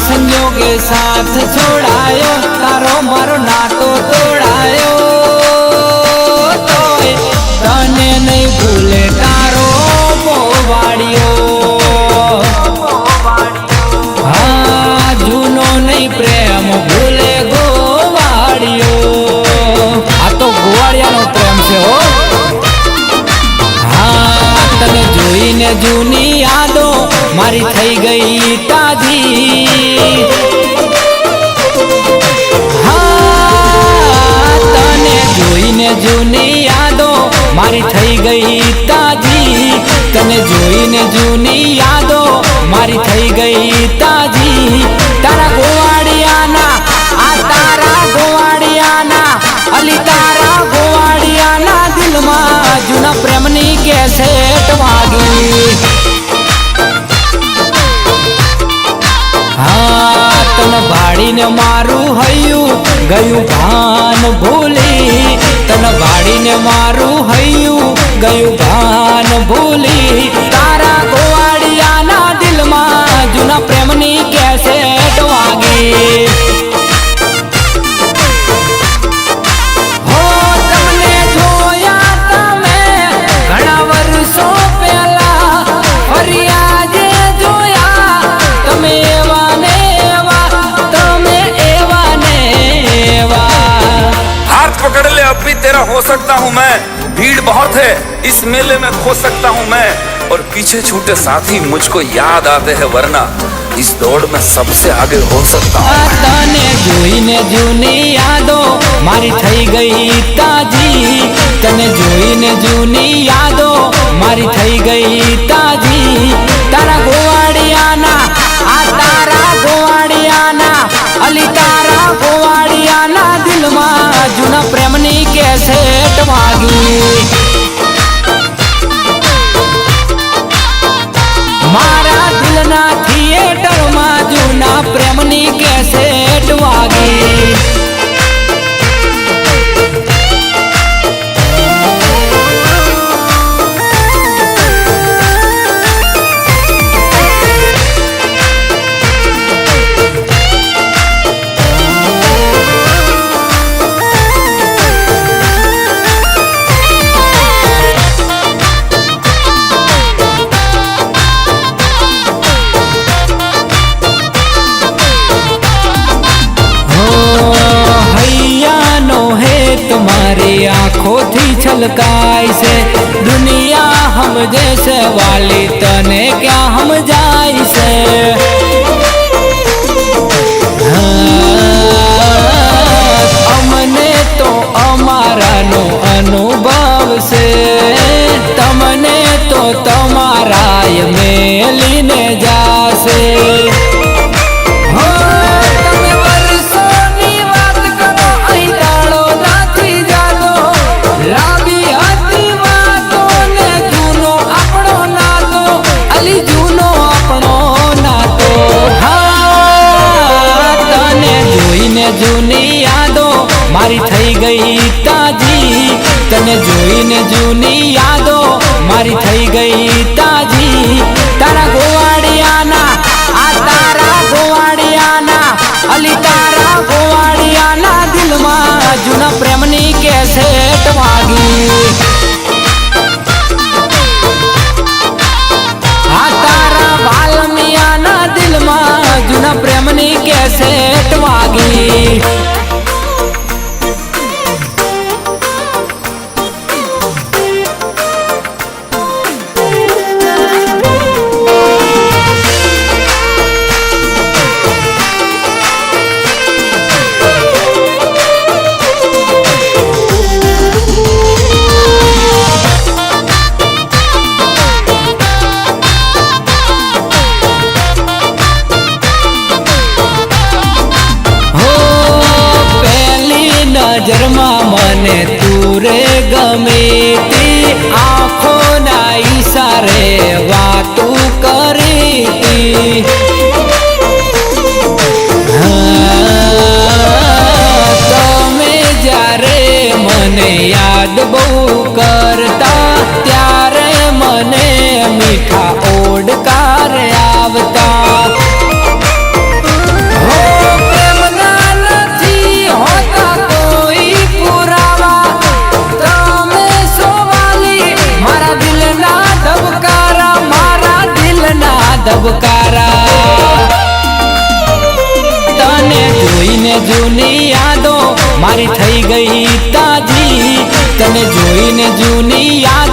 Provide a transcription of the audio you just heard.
संजोगे साथ छोड़ायो तारो मारो नातो तोड़ायो तोय तने नहीं भूले तारो मोवाड़ियो हाँ जूनो नहीं प्रेम भूले गोवाड़ियो आ तो गोवाड़िया नो प्रेम से हो हाँ तने जोईने जूनी यादो मारी थई गई ताजी हाँ तने जोईने जूनी यादो मारी थई गई ताजी तने जोईने जूनी यादो मारी थई गई ताजी तारा गोवाड़ियाना आ तारा गोवाड़ियाना अली तारा गोवाड़ियाना दिल में जूना प्रेमनी कैसे टवागी हाँ तन भाड़ी ने मारू हयू गयू भान भूली तन भाड़ी ने मारू हयू गयू भान भूली तारा गोवाड़िया ना दिल में जूना प्रेमनी कैसे टवागी हो तमने जोया तमे घणा वर्षों पहला फरियाद जोया तमे पकड़ ले अब भी तेरा हो सकता हूँ मैं भीड़ बहुत है इस मेले में खो सकता हूँ मैं और पीछे छूटे साथी मुझको याद आते हैं वरना इस दौड़ में सबसे आगे हो सकता हूँ तने जोईने जूनी यादो मारी थई गई ताजी तने जोईने जूनी यादो मारी थई गई ताजी तारा गोवाड़ियाना आ तारा गोवाड़ियाना अली तारा गोवाड़ियाना दिल में जूना प्रेमनी कैसे टवागी मारा दिल ना थिएटर में जूना प्रेमनी कैसे टवागी तुम्हारी आँखों थी छलकाई से दुनिया हम जैसे वाली तने क्या हम जाई से हमने तो अमारा नो अनुभव से तमने तो तुम्हारा ये मेलीने जा से जूनी यादो मारी थई गई ताजी तने जोईने जूनी यादो मारी थई गई ताजी तारा गोवाड़ियाना आ तारा गोवाड़ियाना अली तारा गोवाड़ियाना दिल में जूना प्रेमनी कैसे टवागी आ तारा वाल्मियाना दिल में जूना प्रेमनी कैसे टवागी नजरमा मने तूरे गमी थी आँखों ना इशारे वातू करी थी तमे जारे मने याद बहु करता त्यारे मने मीठा ओडकार आवता ધબકારા. તને જોઈને જૂની યાદો મારી થઈ ગઈ તાજી. તને જોઈને જૂની યાદ